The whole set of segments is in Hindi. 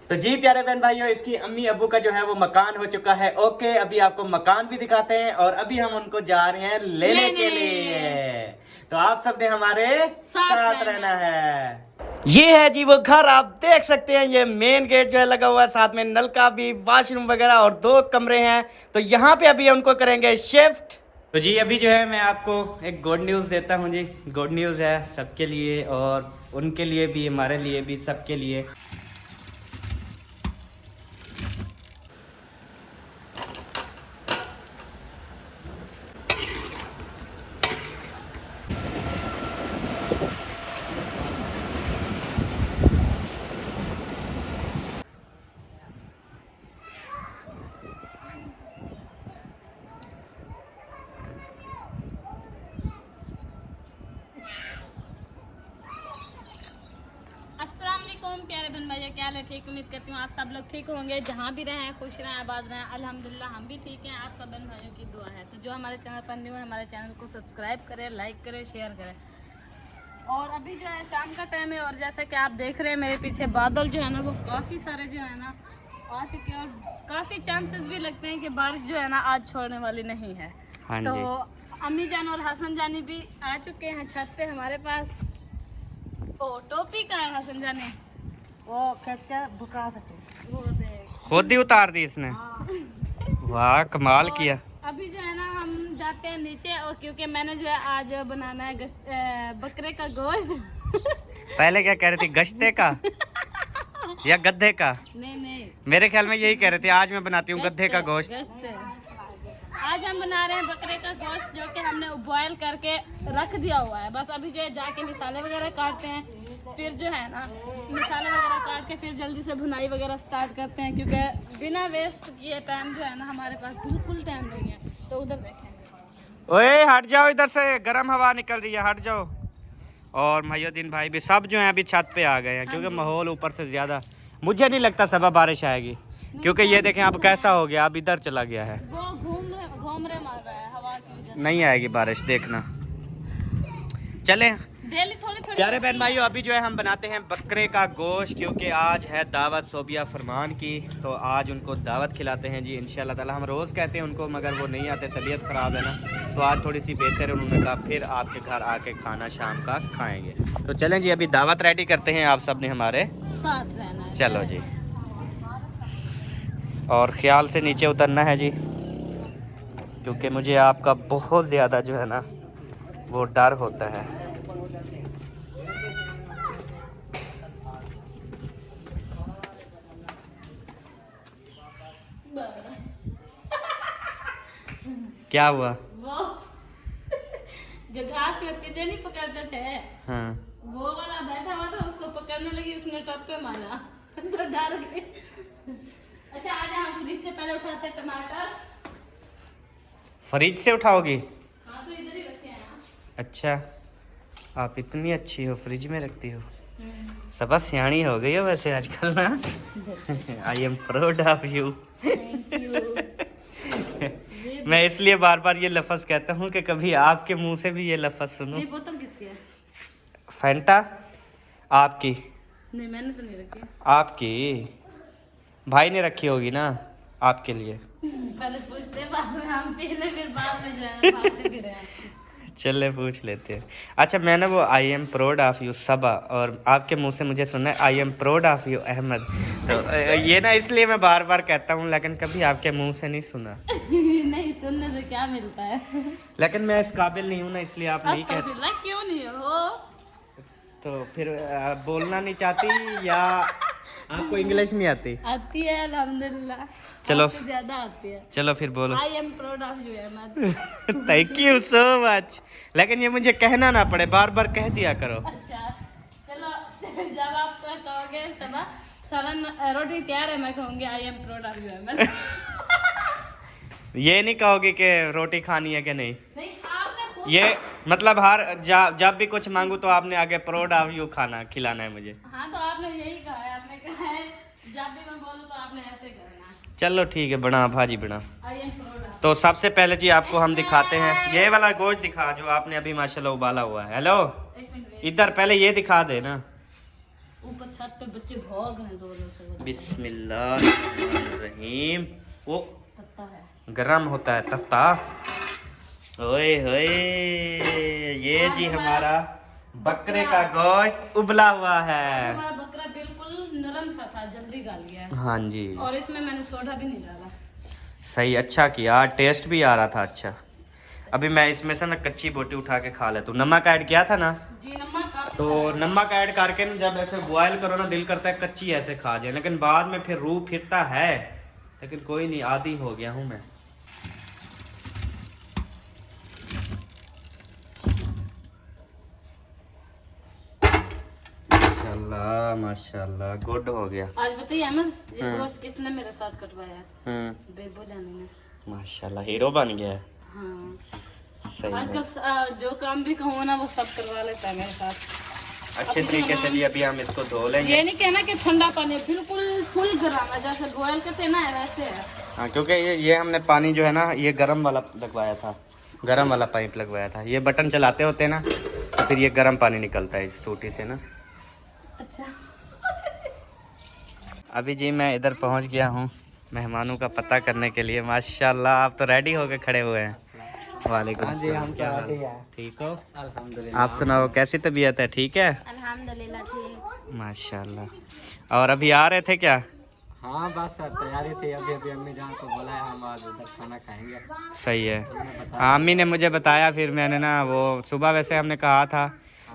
तो जी प्यारे बहन भाइयों, इसकी अम्मी अब्बू का जो है वो मकान हो चुका है ओके। अभी आपको मकान भी दिखाते हैं और अभी हम उनको जा रहे हैं लेने के लिए। तो आप सब ने हमारे साथ रहना है। ये है जी वो घर, आप देख सकते हैं। ये मेन गेट जो है लगा हुआ है, साथ में नलका भी, वॉशरूम वगैरह और 2 कमरे हैं। तो यहाँ पे अभी उनको करेंगे शिफ्ट। तो जी अभी जो है मैं आपको एक गुड न्यूज़ देता हूँ जी। गुड न्यूज़ है सबके लिए और उनके लिए भी, हमारे लिए भी, सबके लिए। प्यारे बहन भैया, क्या है? ठीक, उम्मीद करती हूँ आप सब लोग ठीक होंगे, जहाँ भी रहें खुश रहें, आबाद रहें। अल्हम्दुलिल्लाह हम भी ठीक हैं, आप सब बहन भाइयों की दुआ है। तो जो हमारे चैनल पर न्यू है, हमारे चैनल को सब्सक्राइब करें, लाइक करें, शेयर करें। और अभी जो है शाम का टाइम है और जैसा कि आप देख रहे हैं मेरे पीछे बादल जो है ना वो काफ़ी सारे जो है ना आ चुके हैं और काफ़ी चांसेस भी लगते हैं कि बारिश जो है ना आज छोड़ने वाली नहीं है। हाँ तो जी। अम्मी जान और हसन जानी भी आ चुके हैं छत पे हमारे पास। ओ टोपी का है हसन जानी, वो क्या भुका सके। वो देख खुद ही उतार दी इसने। वाह कमाल किया। अभी जो है ना हम जाते हैं नीचे, और क्योंकि मैंने जो है आज बनाना है बकरे का गोश्त। पहले क्या कह रही थी, गश्ते का या गद्दे का? नहीं, मेरे ख्याल में यही कह रहे थे, आज मैं बनाती हूँ गद्दे का गोश्त। आज हम बना रहे हैं बकरे का गोश्त, जो कि हमने बॉयल करके रख दिया हुआ है। बस अभी जो है जाके मिसाले वगैरह काटते हैं, फिर जो है ना मिसाले वगैरह काट के फिर जल्दी से भुनाई वगैरह स्टार्ट करते हैं, क्योंकि बिना वेस्ट किए टाइम जो है ना हमारे पास बिल्कुल टाइम नहीं है। तो उधर देखेंगे। ओए हट जाओ इधर से, गर्म हवा निकल रही है, हट जाओ। और महिउद्दीन भाई भी सब जो है अभी छत पे आ गए हैं, क्योंकि माहौल ऊपर से ज्यादा, मुझे नहीं लगता सुबह बारिश आएगी, क्योंकि ये देखें अब कैसा हो गया, अब इधर चला गया है। वो घूम रहे मार रहा है हवा की वजह से। नहीं आएगी बारिश, देखना। चले डेली थोड़ी प्यारे बहन भाइयों, अभी जो है हम बनाते हैं बकरे का गोश्त, क्योंकि आज है दावत सोबिया फरमान की। तो आज उनको दावत खिलाते हैं जी इंशाल्लाह ताला। हम रोज़ कहते हैं उनको, मगर वो नहीं आते, तबीयत ख़राब है ना। तो आज थोड़ी सी बेहतर है, उन्होंने कहा फिर आपके घर आके खाना शाम का खाएंगे। तो चलें जी, अभी दावत रेडी करते हैं, आप सब ने हमारे साथ रहना है। चलो जी, और ख्याल से नीचे उतरना है जी, क्योंकि मुझे आपका बहुत ज़्यादा जो है ना वो डर होता है। क्या हुआ? वो जो घास में कचरे नहीं पकड़ते थे, हाँ वो वाला बैठा हुआ था, उसको पकड़ने लगी, उसने टप पे मारा तो डर गए। अच्छा आज हम फ्रिज से पहले उठाते हैं टमाटर। फ्रिज से उठाओगी? हाँ तो इधर ही रखे हैं ना। अच्छा, आप इतनी अच्छी हो, फ्रिज में रखती हो। सब सियाणी हो गई हो वैसे आजकल ना। आई एम प्राउड ऑफ यू। मैं इसलिए बार बार ये लफ्ज़ कहता हूँ कि कभी आपके मुंह से भी ये लफ्ज़ सुनो। ये बोतल किसकी है? फैंटा आपकी? नहीं मैंने तो नहीं रखी। आपकी भाई ने रखी होगी ना आपके लिए। पहले पूछते बाद में हम पी ले, फिर बाद में जो है भागते फिरे हैं। चले पूछ लेते हैं। अच्छा मैं ना वो I am proud of you Saba, और आपके मुंह से मुझे सुनना है I am proud of you Ahmad. तो ये ना इसलिए मैं बार बार कहता हूँ, लेकिन कभी आपके मुंह से नहीं सुना। नहीं सुनने से क्या मिलता है। लेकिन मैं इस काबिल नहीं हूँ ना, इसलिए आप नहीं कहते। अस्तगफिरुल्लाह, क्यों नहीं हो? तो फिर बोलना नहीं चाहती या आपको इंग्लिश नहीं आती? आती है अल्हम्दुलिल्लाह, चलो आपसे ज्यादा आती है। चलो फिर बोलो। I am proud of you Ahmed. Thank you so much. लेकिन ये मुझे कहना ना पड़े, बार बार कह दिया करो। अच्छा चलो, जब आप कहोगे सबा सलन रोटी तैयार है, मैं कहूँगी I am proud of you Ahmed. ये नहीं कहोगे कि रोटी खानी है कि नहीं? नहीं आपने खुद, ये मतलब हर जब भी कुछ मांगू तो आपने आगे प्राउड ऑफ यू खाना खिलाना है मुझे। हाँ तो आपने यही कहा है, आपने कहा है जब भी मैं बोलूँ तो आपने ऐसे करना है। चलो ठीक है, बना भाजी बना। आई एम प्राउड ऑफ। तो सबसे पहले जी आपको हम दिखाते हैं ये वाला गोश्त, दिखा जो आपने अभी माशाल्लाह उबाला हुआ है। हेलो एक मिनट इधर पहले ये दिखा दे ना। ऊपर छत पे बच्चे भाग रहे हैं जोर से। बिस्मिल्लाहिर्रहमानिर्रहीम। वो तत्ता है। गरम होता है तत्ता। ओए होए, ये जी हमारा बकरे का गोश्त उबला हुआ है। हमारा बकरा बिल्कुल नरम सा था, जल्दी गल गया है। हाँ जी, और इसमें मैंने सोडा भी नहीं डाला। सही, अच्छा किया, टेस्ट भी आ रहा था अच्छा। अभी मैं इसमें से ना कच्ची बोटी उठा के खा लेता हूँ। नमक ऐड किया था ना, जी नमक काफी तो सारा है। नमक ऐड करके ना जब ऐसे बॉयल करो ना, दिल करता है कच्ची ऐसे खा जाए, लेकिन बाद में फिर रूह फिरता है। लेकिन कोई नहीं, आदी हो गया हूँ मैं। माशाल्लाह माशाल्लाह, गुड हो गया। आज बताइए अहमद, ये गोश्त किसने मेरे साथ कटवाया? बेबू जानी ने। माशाल्लाह, हीरो बन गया है। हाँ, सही है। आजकल जो काम भी कहूँ ना वो सब करवा लेता है मेरे साथ। अच्छे तरीके से जी अभी हम इसको धो लेंगे। ये नहीं कहना कि ठंडा पानी है, बिल्कुल फुल गर्म है, जैसे बॉयल करते हैं ना वैसे है। हाँ, क्योंकि ये हमने पानी जो है ना, ये गर्म वाला लगवाया था, गर्म वाला पाइप लगवाया था। ये बटन चलाते होते ना तो फिर ये गर्म पानी निकलता है इस टूटी से ना। अच्छा। अभी जी मैं इधर पहुंच गया हूं मेहमानों का पता करने के लिए। माशाल्लाह, आप तो रेडी होके खड़े हुए हैं। वालेकुम सलाम, क्या हाल? ठीक हो? अल्हम्दुलिल्लाह। आप सुनाओ, कैसी तबीयत है? ठीक है अल्हम्दुलिल्लाह ठीक। माशाल्लाह। और अभी आ रहे थे क्या? हाँ बस तैयारी थी, अभी अभी अम्मी जान को बोला है, हम आज उधर खाना खाएंगे। सही है। हाँ, अम्मी ने मुझे बताया, फिर मैंने ना वो सुबह वैसे हमने कहा था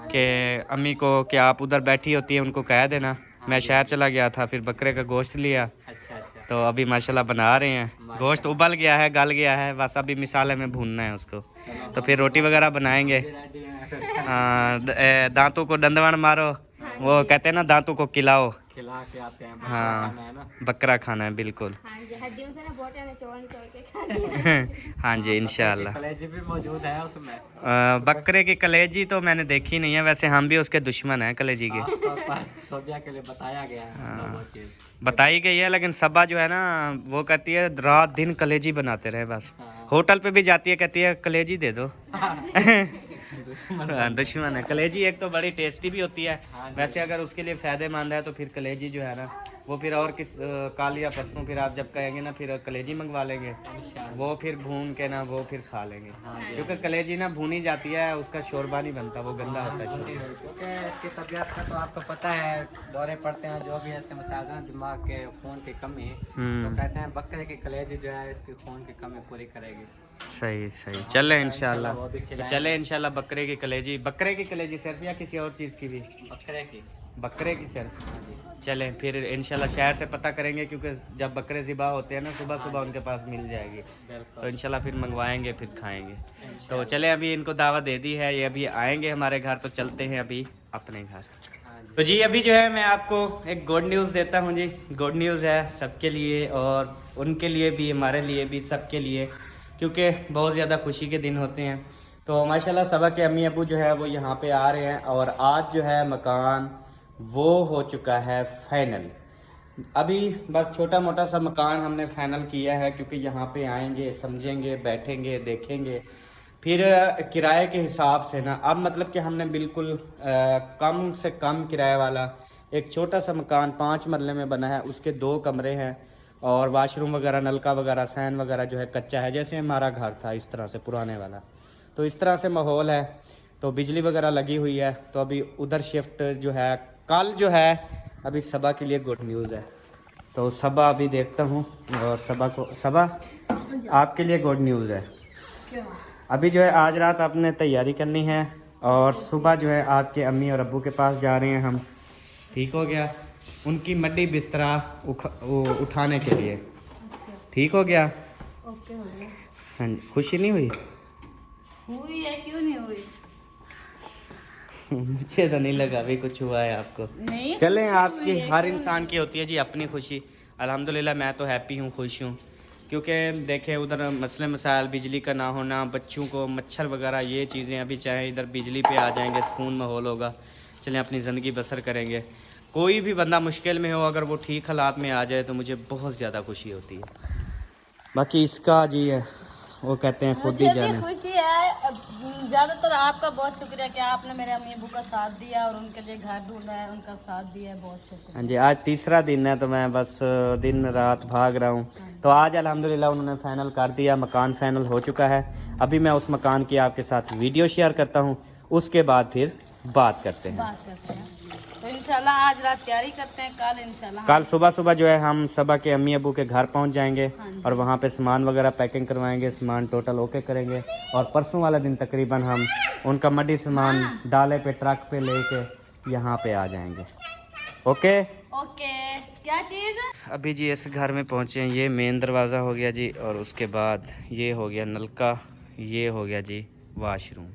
कि अम्मी को कि आप उधर बैठी होती है उनको कह देना। मैं शहर चला गया था, फिर बकरे का गोश्त लिया, अच्छा अच्छा। तो अभी माशाल्लाह बना रहे हैं। गोश्त उबल गया है, गल गया है, बस अभी मिसाले में भूनना है उसको, तो फिर रोटी वगैरह बनाएंगे। दांतों को दंदवान मारो, वो कहते हैं ना दांतों को खिलाओ। खिला के आते हैं, हाँ, खाना है ना। बकरा खाना है बिल्कुल। हाँ जी, इंशाल्लाह। कलेजी भी मौजूद है उसमें। बकरे की कलेजी तो मैंने देखी नहीं है, वैसे हम भी उसके दुश्मन हैं कलेजी के। सोबिया के लिए बताया गया है वो चीज़। बताई गई है, लेकिन सबा जो है ना वो कहती है रात दिन कलेजी बनाते रहे बस। होटल पे भी जाती है, कहती है कलेजी दे दो। दुश्मन है कलेजी। एक तो बड़ी टेस्टी भी होती है, वैसे अगर उसके लिए फायदेमंद है तो फिर कलेजी जो है ना वो फिर और किस कल या परसों फिर आप जब कहेंगे ना फिर कलेजी मंगवा लेंगे, वो फिर भून के ना वो फिर खा लेंगे। क्योंकि कलेजी ना भूनी जाती है, उसका शोरबा नहीं बनता, वो गंदा होता है शोरबा। क्योंकि इसकी तबीयत का तो आपको पता है, दौरे पड़ते हैं जो भी ऐसे मसाले हैं, दिमाग के खून की कमी, तो कहते हैं बकरे की कलेजी जो है इसकी खून की कमी पूरी करेगी। सही सही, चले इंशाल्लाह, चले इंशाल्लाह। बकरे की कलेजी सिर्फ या किसी और चीज़ की भी? बकरे की सिर्फ। चलें फिर इंशाल्लाह शहर से पता करेंगे, क्योंकि जब बकरे ज़िबा होते हैं ना सुबह सुबह उनके पास मिल जाएगी, तो इंशाल्लाह फिर मंगवाएंगे, फिर खाएंगे। तो चलें, अभी इनको दावत दे दी है, ये अभी आएंगे हमारे घर, तो चलते हैं अभी अपने घर। तो जी अभी जो है मैं आपको एक गुड न्यूज़ देता हूँ जी। गुड न्यूज़ है सबके लिए, और उनके लिए भी, हमारे लिए भी, सबके लिए, क्योंकि बहुत ज़्यादा खुशी के दिन होते हैं। तो माशाल्लाह सबा के अम्मी अबू जो है वो यहाँ पे आ रहे हैं, और आज जो है मकान वो हो चुका है फाइनल। अभी बस छोटा मोटा सा मकान हमने फाइनल किया है, क्योंकि यहाँ पे आएंगे, समझेंगे, बैठेंगे, देखेंगे, फिर किराए के हिसाब से ना, अब मतलब कि हमने बिल्कुल कम से कम किराए वाला एक छोटा सा मकान 5 मरले में बना है, उसके 2 कमरे हैं, और वाशरूम वगैरह, नलका वगैरह, सैन वगैरह जो है कच्चा है, जैसे हमारा घर था इस तरह से पुराने वाला। तो इस तरह से माहौल है, तो बिजली वगैरह लगी हुई है। तो अभी उधर शिफ्ट जो है कल जो है, अभी सबा के लिए गुड न्यूज़ है। तो सबा अभी देखता हूँ, और सबा आपके लिए गुड न्यूज़ है। अभी जो है आज रात आपने तैयारी करनी है, और सुबह जो है आपके अम्मी और अब्बू के पास जा रहे हैं हम, ठीक हो गया, उनकी मड्डी बिस्तरा उठाने के लिए। ठीक हो गया? ओके हो गया। हाँ जी, खुशी नहीं हुई? हुई है, क्यों नहीं हुई? मुझे तो नहीं लगा अभी कुछ हुआ है आपको। नहीं, चलें, आपकी हर इंसान की होती है जी अपनी खुशी। अल्हम्दुलिल्लाह मैं तो हैप्पी हूँ, खुश हूँ, क्योंकि देखें उधर मसले मसाइल, बिजली का ना होना, बच्चों को मच्छर वगैरह, ये चीज़ें अभी चाहे इधर बिजली पे आ जाएंगे, सुकून माहौल होगा, चलें अपनी ज़िंदगी बसर करेंगे। कोई भी बंदा मुश्किल में हो, अगर वो ठीक हालात में आ जाए तो मुझे बहुत ज़्यादा खुशी होती है। बाकी इसका जी वो कहते हैं खुद ही मुझे भी जाने। खुशी है, ज्यादातर आपका बहुत शुक्रिया कि आपने मेरे अम्मी अबू का साथ दिया और उनके लिए घर ढूंढा है, उनका साथ दिया है, बहुत शुक्रिया। हाँ जी, आज तीसरा दिन है तो मैं बस दिन रात भाग रहा हूँ। तो आज अल्हम्दुलिल्लाह उन्होंने फ़ाइनल कर दिया, मकान फ़ाइनल हो चुका है। अभी मैं उस मकान की आपके साथ वीडियो शेयर करता हूँ, उसके बाद फिर बात करते हैं। बात करते हैं तो इंशाल्लाह आज रात तैयारी करते हैं, कल इंशाल्लाह कल सुबह सुबह जो है हम सबा के अम्मी अबू के घर पहुंच जाएंगे हाँ जी। और वहां पे सामान वगैरह पैकिंग करवाएंगे, सामान टोटल ओके करेंगे और परसों वाला दिन तकरीबन हम उनका मड्डी सामान डाले पे ट्रक पे लेके यहाँ पे आ जाएंगे। Okay okay. क्या चीज? अभी जी इस घर में पहुँचे हैं, ये मेन दरवाज़ा हो गया जी और उसके बाद ये हो गया नलका, ये हो गया जी वाशरूम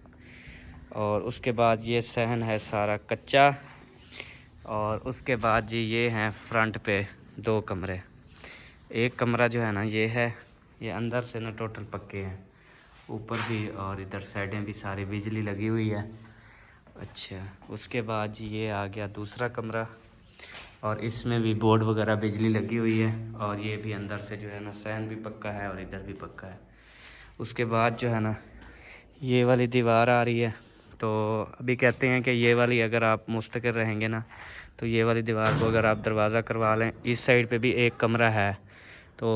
और उसके बाद ये सहन है सारा कच्चा और उसके बाद जी ये हैं फ्रंट पे 2 कमरे। एक कमरा जो है ना ये है, ये अंदर से ना टोटल पक्के हैं, ऊपर भी और इधर साइडें भी सारी बिजली लगी हुई है। अच्छा, उसके बाद जी ये आ गया दूसरा कमरा और इसमें भी बोर्ड वगैरह बिजली लगी हुई है और ये भी अंदर से जो है ना सहन भी पक्का है और इधर भी पक्का है। उसके बाद जो है ना ये वाली दीवार आ रही है, तो अभी कहते हैं कि ये वाली अगर आप मुस्तकिल रहेंगे ना तो ये वाली दीवार को अगर आप दरवाज़ा करवा लें, इस साइड पे भी एक कमरा है तो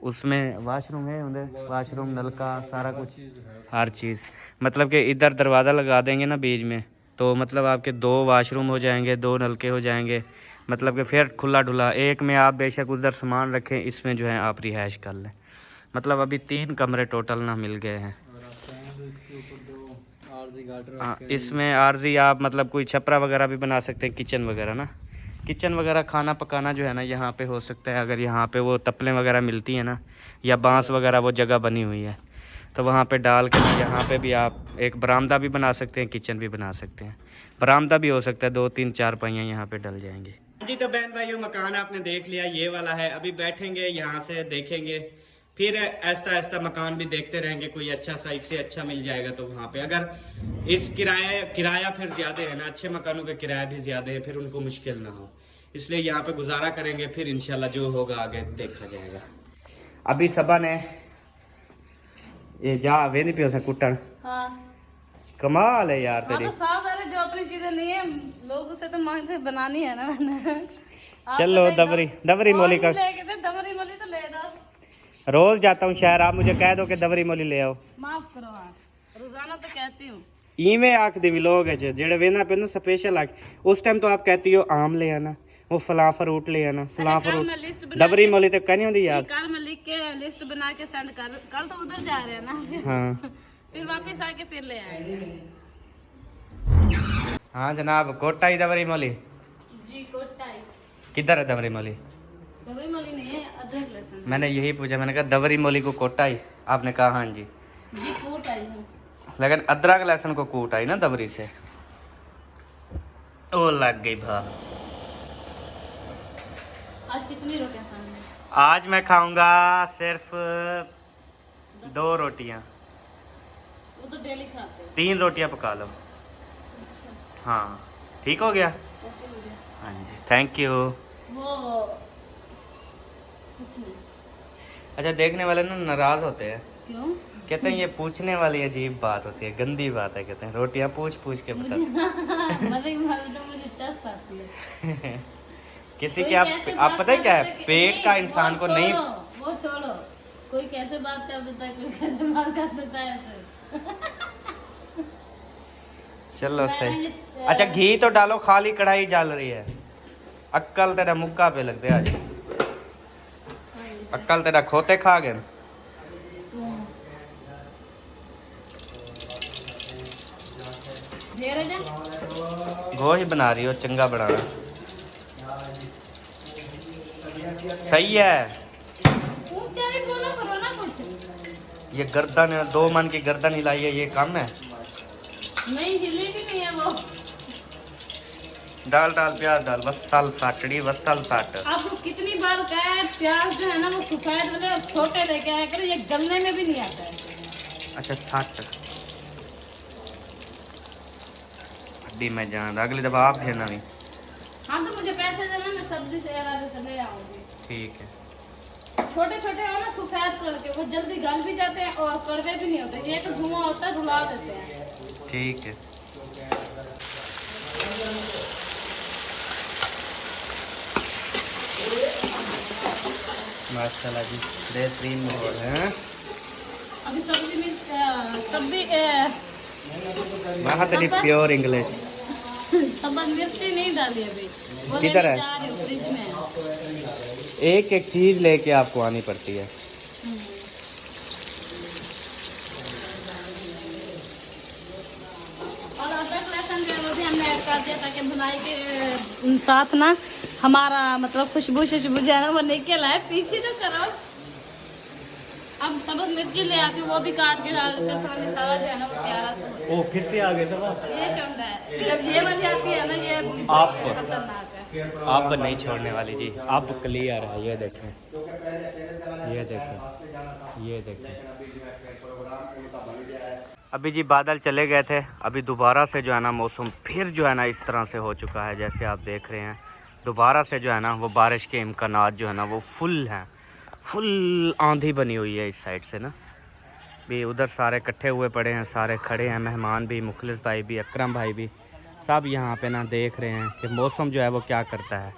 उसमें वाशरूम है, उधर वाशरूम नलका सारा कुछ हर चीज़, मतलब कि इधर दरवाज़ा लगा देंगे ना बीच में तो मतलब आपके 2 वाशरूम हो जाएंगे, 2 नलके हो जाएंगे, मतलब कि फिर खुला डुला एक में आप बेशक उधर सामान रखें, इसमें जो है आप रिहाइश कर लें। मतलब अभी 3 कमरे टोटल ना मिल गए हैं। हाँ, इसमें आरजी आप मतलब कोई छपरा वगैरह भी बना सकते हैं, किचन वगैरह ना, किचन वगैरह खाना पकाना जो है ना यहाँ पे हो सकता है। अगर यहाँ पे वो तपलें वगैरह मिलती हैं ना या बांस वगैरह वो जगह बनी हुई है तो वहाँ पे डाल के यहाँ पे भी आप एक बरामदा भी बना सकते हैं, किचन भी बना सकते हैं। बरामदा भी हो सकता है, 2-3 चारपाइयाँ यहाँ पे डल जाएंगी जी। तो बहन भाइयों मकान आपने देख लिया, ये वाला है। अभी बैठेंगे यहाँ से देखेंगे, फिर ऐसा ऐसा मकान भी देखते रहेंगे, कोई अच्छा सा इससे अच्छा मिल जाएगा तो वहाँ पे अगर इस किराया फिर ज़्यादा है ना, अच्छे मकानों का किराया भी ज़्यादा है, फिर उनको मुश्किल ना हो, इसलिए यहाँ पे गुजारा करेंगे, फिर इंशाल्लाह जो होगा आगे देखा जाएगा। अभी सबा ने ये जा वे नहीं पियो से कुटन, हाँ कमाल है यार हाँ, तेरी। तो साफ सारे जो अपनी चीजें नहीं है लोगों से तो मांग से बनानी है ना मैंने। आप चलो तो दवरी मोली का लेके दे, दवरी मोली तो ले दो। रोज जाता हूँ शहर, आप मुझे कह दो कि दवरी मोली ले आओ। माफ करो आप, रोजाना तो कहती हूँ। इवें आख दी लोग है जेड़े वेना पे ना स्पेशल आख, उस टाइम तो आप कहती हो आम ले आना, वो फला फ्रूट ले आना, फला कल मैं लिस्ट फ्रूट, बना दबरी मोली तक नहीं होती याद। कल मैं लिख के लिस्ट बना के सेंड कर, कल तो उधर जा रहे हैं ना हाँ फिर वापस आके फिर ले आएंगे। हाँ जनाब, कोटाई दबरी मोली जी कोटाई। किधर है दबरी मोली? दबरी मोली नहीं है, अदरक लहसुन। मैंने यही पूछा, मैंने कहा दबरी मोली को कोटाई, आपने कहा हाँ जी। जी कोटाई है। लेकिन अदरक लहसुन को कूट आई ना दबरी से, ओ लग गई भा। आज कितनी रोटियां खानी है? आज मैं खाऊंगा सिर्फ 2 रोटियां, वो तो डेली खाते हैं। 3 रोटियां पका लो। अच्छा हाँ ठीक हो गया। ओके हो गया। हाँ जी थैंक यू। वो कुछ नहीं। अच्छा देखने वाले ना नाराज होते हैं, क्यों? कहते हैं ये पूछने वाली अजीब बात होती है, गंदी बात है, कहते हैं रोटियां पूछ पूछ के बता मुझे चस आती है। किसी कोई के कैसे आप बात पता है कर क्या है, देता है कि- पेट का इंसान को नहीं। वो छोड़ो, कोई कैसे बात कर देता है, कोई कैसे बात कर देता है ऐसे। चलो सही। अच्छा घी तो डालो, खाली कढ़ाई जल रही है, अक्कल तेरा मुक्का पे लगते आज, अक्कल तेरा खोते खा गए। गोश्त बना रही हो, चंगा बनाना सही है। ऊंचा भी बोलो करो ना कुछ। ये गर्दन 2 मन की गर्दन हिलाई है, ये कम है। नहीं हिली भी नहीं है वो। डाल प्याज डाल, वसल साटड़ी वसल साट। आपको कितनी बार कहा है प्याज जो है ना वो सफेद वाले और छोटे लेके आया करो, ये गलने में भी नहीं आता है। अच्छा साट हड्डी में जान, अगली दफा आप है ना भी। हाँ तो मुझे पैसे देना, मैं सब्जी से ले आऊंगी। ठीक है। छोटे छोटे हो ना सफेद कलर के, वो जल्दी गल भी जाते हैं और कड़वे भी नहीं होते। ये तो धुआं होता है, रुला देते हैं। ठीक है। माशाल्लाह जी, बेहतरीन माहौल है। अभी सब्जी में सब्जी महातली प्योर इंग्लिश। सब मिर्ची नहीं डाली अभी, वो किधर है? लेके जा रही हूँ, फ्रिज में है। एक एक चीज लेके आपको आनी पड़ती है। और अदरक लहसुन जो है वो भी हमने ऐड कर दिया ताकि भुनाई के साथ ना हमारा मतलब खुशबू जो है ना वो निकल आए। पीछे तो करो। अब सबक मिर्ची ले आती हूँ, वो भी काट के डाल देते हैं, थोड़ा मसाला जो है ना वो प्यारा सा। ओ फिर से आ गए सब। ये चुंडा है, जब ये वाली आती है ना ये खतरनाक है। आप नहीं छोड़ने वाली जी, आप क्लियर है। ये देखें, ये देखें, ये देखें। अभी जी बादल चले गए थे, अभी दोबारा से जो है ना मौसम फिर जो है ना इस तरह से हो चुका है जैसे आप देख रहे हैं। दोबारा से जो है ना वो बारिश के इम्कानात जो है ना वो फुल हैं। फुल आंधी बनी हुई है इस साइड से ना भी। उधर सारे इकट्ठे हुए पड़े हैं, सारे खड़े हैं, मेहमान भी, मुखलिस भाई भी, अकरम भाई भी, सब यहाँ पे ना देख रहे हैं कि मौसम जो है वो क्या करता है।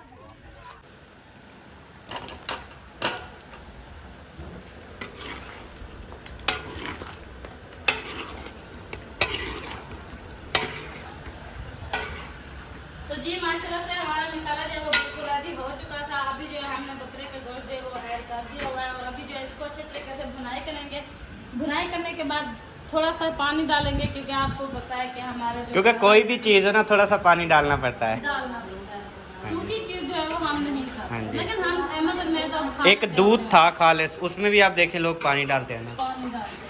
तो जी माशाल्लाह से हमारा मसाला जो है वो बिल्कुल रेडी हो चुका था। अभी जो है हमने बकरे का गोश्त जो है वो ऐड कर दिया हुआ है और अभी जो है इसको अच्छे तरीके से भुनाई करेंगे। भुनाई करने के बाद थोड़ा सा पानी डालेंगे क्योंकि आपको पता है कि हमारे क्योंकि कोई भी चीज़ है ना थोड़ा सा पानी डालना पड़ता है। डालना पड़ता है। सूखी चीज़ जो है वो हम नहीं हाँ खाते, जी। लेकिन हम अहमद और मैं तो एक दूध था खालिस, उसमें भी आप देखें लोग पानी डालते हैं ना। पानी डालते हैं।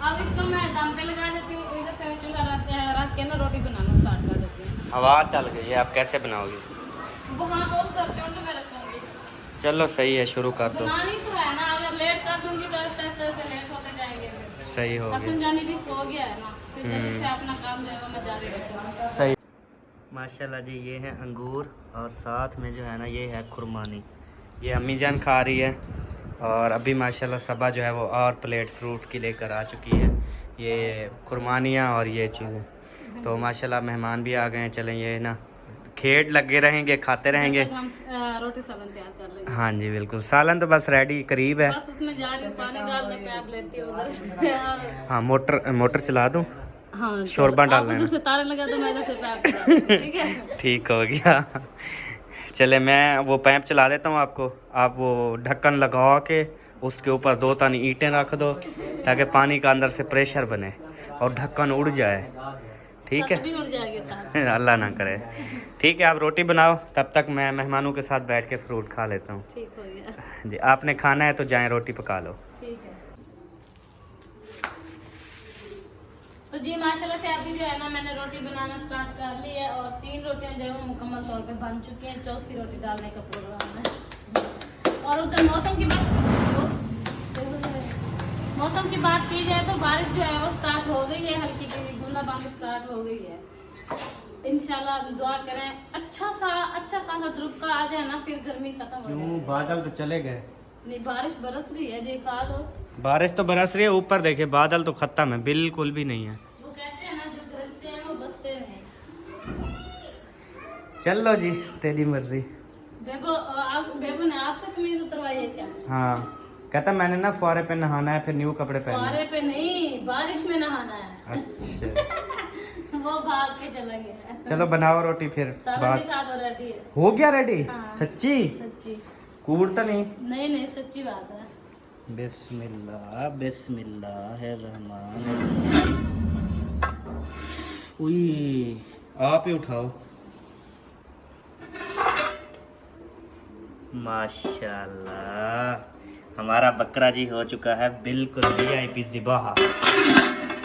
अब इसको मैं दम पे लगा देती हूँ, इधर से चूल्हा रख के ना रोटी बनाना स्टार्ट कर देती हूँ। हवा चल गई है, आप कैसे बनाओगे? वहाँ वो उधर चुंड में रखूँगी। चलो सही है, शुरू कर दो। बनानी तो है ना, अगर लेट कर दूंगी तो ऐसे ऐसे ऐसे लेट होते जाएंगे। फिर सही हो हसन गया, जानी भी सो गया है ना, फिर जल्दी से अपना काम जो है वो मैं जारी रखूँगा। सही। माशाल्लाह जी, ये है अंगूर और साथ में जो है ना ये है खुरमानी। ये अम्मी जान खा रही है और अभी माशाल्लाह सबा जो है वो और प्लेट फ्रूट की लेकर आ चुकी है। ये खुरमानियाँ और ये चीज़ें तो माशाल्लाह मेहमान भी आ गए हैं। चलें ये ना खेड लगे रहेंगे, खाते रहेंगे। जब तक हम रोटी सालन तैयार कर लेंगे। हाँ जी बिल्कुल, सालन तो बस रेडी करीब है। बस उसमें जा रही हूँ, पानी डालने पैप लेती हूँ उधर से। हाँ मोटर चला दूँ, हाँ शोरबा डालना है। उधर से तारे लगा तो मैं इधर से पैप लगा देती हूँ, ठीक है। ठीक हो गया। चले मैं वो पैप चला देता हूँ आपको, आप वो ढक्कन लगा के उसके ऊपर 2 तानी ईंटें रख दो ताकि पानी का अंदर से प्रेशर बने और ढक्कन उड़ जाए। ठीक है, छत भी उड़ जाएगी साथ। अल्लाह ना करे। ठीक है, आप रोटी बनाओ, तब तक मैं मेहमानों के साथ बैठ के फ्रूट खा लेता हूँ। ठीक हो गया जी, आपने खाना है तो जाएं रोटी पका लो। ठीक है। तो जी माशाल्लाह से अभी जो है ना मैंने रोटी बनाना स्टार्ट कर ली है और 3 रोटियां जो है वो मुकम्मल तौर पे बन चुकी हैं। 4थी रोटी डालने का प्रोग्राम है। और उधर मौसम की बात की जाए तो बारिश जो है वो स्टार्ट हो गई है, हल्की की बूंदाबांदी स्टार्ट हो गई है। इंशाल्लाह दुआ करें अच्छा खासा ध्रुपका आ जाए ना, फिर गर्मी खत्म हो जाए। बादल तो चले गए। नहीं बारिश बरस रही है जी, खा लो। बारिश तो बरस रही है, ऊपर देखिए बादल तो खत्म है, बिल्कुल भी नहीं है। वो कहते हैं ना जो गरजते हैं वो बसते हैं। चलो जी, तेरी मर्जी। बेबू ने आपसे कमीज उतरवाई है क्या? हाँ, कहता मैंने ना फुआरे पे नहाना है, फिर न्यू कपड़े पहने। फुआरे पे नहीं, बारिश में नहाना है। अच्छा। वो भाग के चला गया। चलो बनाओ रोटी फिर सालन बात के साथ हो रेडी है। हो गया रेडी? हाँ। सच्ची? सच्ची कूड़ तो नहीं? नहीं सच्ची बात है। बिस्मिल्लाह बिस्मिल्लाहिर्रहमान। उई, आप ही उठाओ। माशाल्लाह, हमारा बकरा जी हो चुका है बिल्कुल VIP ज़िबाह।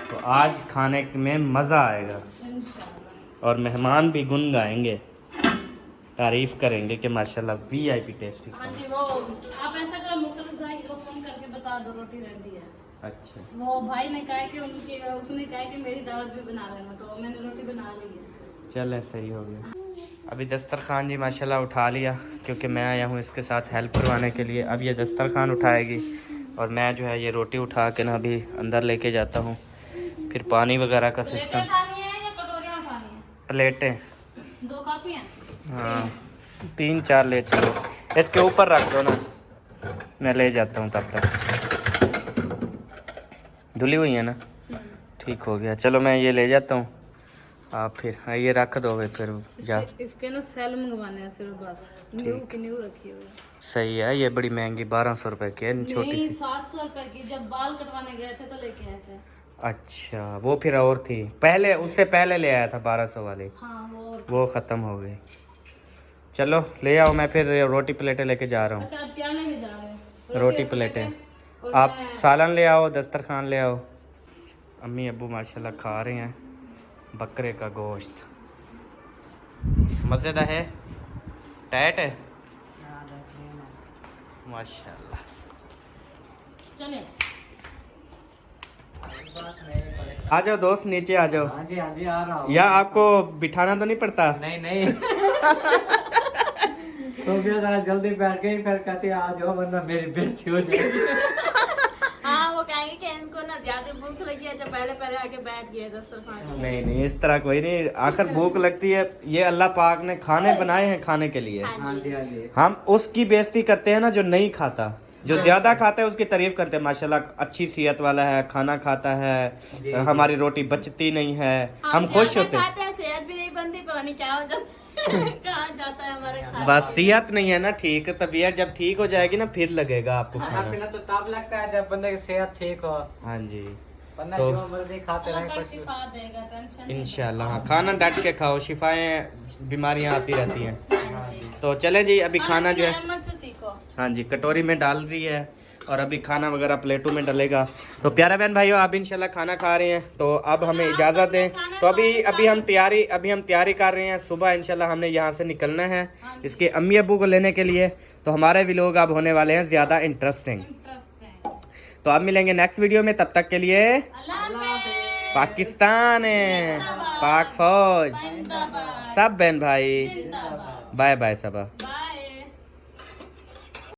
तो आज खाने में मज़ा आएगा इंशाल्लाह। और मेहमान भी गुन गाएंगे, तारीफ करेंगे कि माशाल्लाह VIP टेस्टी। हाँ जी, वो आप ऐसा करो मुख्तलिफ भाई को फोन करके बता दो रोटी रेडी है। अच्छा, वो भाई ने कहा कि उसने कहा कि मेरी दावत भी बना लेना, तो मैंने रोटी बना ली है। चले सही हो गया। अभी दस्तरखान जी माशाल्लाह उठा लिया, क्योंकि मैं आया हूँ इसके साथ हेल्प करवाने के लिए। अब ये दस्तरखान उठाएगी और मैं जो है ये रोटी उठा के ना अभी अंदर लेके जाता हूँ। फिर पानी वगैरह का प्लेटें सिस्टम। उठानी है या कटोरियाँ उठानी है? प्लेटें 2 काफी हैं? हाँ 3-4 ले चलो, इसके ऊपर रख दो ना, मैं ले जाता हूँ तब तक। धुली हुई है ना, ठीक हो गया। चलो मैं ये ले जाता हूँ, आप फिर ये रख दो फिर जा। इसके ना सेल मंगवाने हैं सिर्फ बस, न्यू की न्यू रखी हुई है। सही है, ये बड़ी महंगी 1200 रुपए की है छोटी नहीं सी। 700 रुपए की, जब बाल कटवाने गए थे तो लेके आए थे। अच्छा वो फिर और थी पहले, उससे पहले ले आया था 1200 वाली, हाँ वो ख़त्म हो गई। चलो ले आओ, मैं फिर रोटी प्लेटें लेके जा रहा हूँ। अच्छा आप क्या लेके जा रहे हैं? रोटी प्लेटें, और आप सालन ले आओ, दस्तरखान ले आओ। अम्मी अब्बू माशाल्लाह खा रहे हैं बकरे का गोश्त। मज़ेदार है, टाइट है माशाल्लाह। चले आ जाओ दोस्त, नीचे आ जाओ। हाँ जी आ रहा हूँ। या आपको बिठाना तो नहीं पड़ता? नहीं तो भी जरा जल्दी बैठ गई, फिर कहती आ जाओ वरना मेरी बेइज्जती हो जाएगी। हाँ वो कहेंगे कि इनको ना ज्यादा भूख लगी है, जब पहले पहले आके बैठ गए दस्तरखान। नहीं इस तरह कोई नहीं, आखिर भूख लगती है, ये अल्लाह पाक ने खाने बनाए हैं खाने के लिए। हाँ जी हम उसकी बेइज्जती करते हैं ना जो नहीं खाता, जो ज्यादा खाता है उसकी तारीफ करते हैं, माशाल्लाह अच्छी सेहत वाला है, खाना खाता है, हमारी रोटी बचती नहीं है, हम खुश होते हैं। खाते हैं, सेहत भी नहीं बनती, पता नहीं क्या हो जाता कहाँ जाता है हमारे खाना। बस सेहत नहीं है ना ठीक, तबीयत जब ठीक हो जाएगी ना फिर लगेगा आपको खाना खाना। पीना तो तब लगता है जब बंदे की सेहत ठीक हो, हाँ जी वरना तो जो मर्जी खाते रहे अल्लाह कुछ भी। शिफा देगा, टेंशन नहीं। इंशाल्लाह हाँ, खाना डट के खाओ, शिफाएं बीमारियां आती रहती हैं। हाँ जी। तो चले जी अभी खाना जो है, अहमद से सीखो। हाँ जी कटोरी में डाल रही है और अभी खाना वगैरह प्लेटों में डलेगा। तो प्यारा बहन भाइयों आप इंशाल्लाह खाना खा रहे हैं, तो अब हमें इजाज़त दें। तो अभी हम तैयारी कर रहे हैं, सुबह इंशाल्लाह हमने यहाँ से निकलना है इसके अम्मी अब्बू को लेने के लिए। तो हमारे व्लॉग अब होने वाले हैं ज़्यादा इंटरेस्टिंग। तो अब मिलेंगे नेक्स्ट वीडियो में, तब तक के लिए अल्लाह हाफ़िज़। पाकिस्तान है, पाक फौज, सब बहन भाई, बाय बाय सबा। बाय।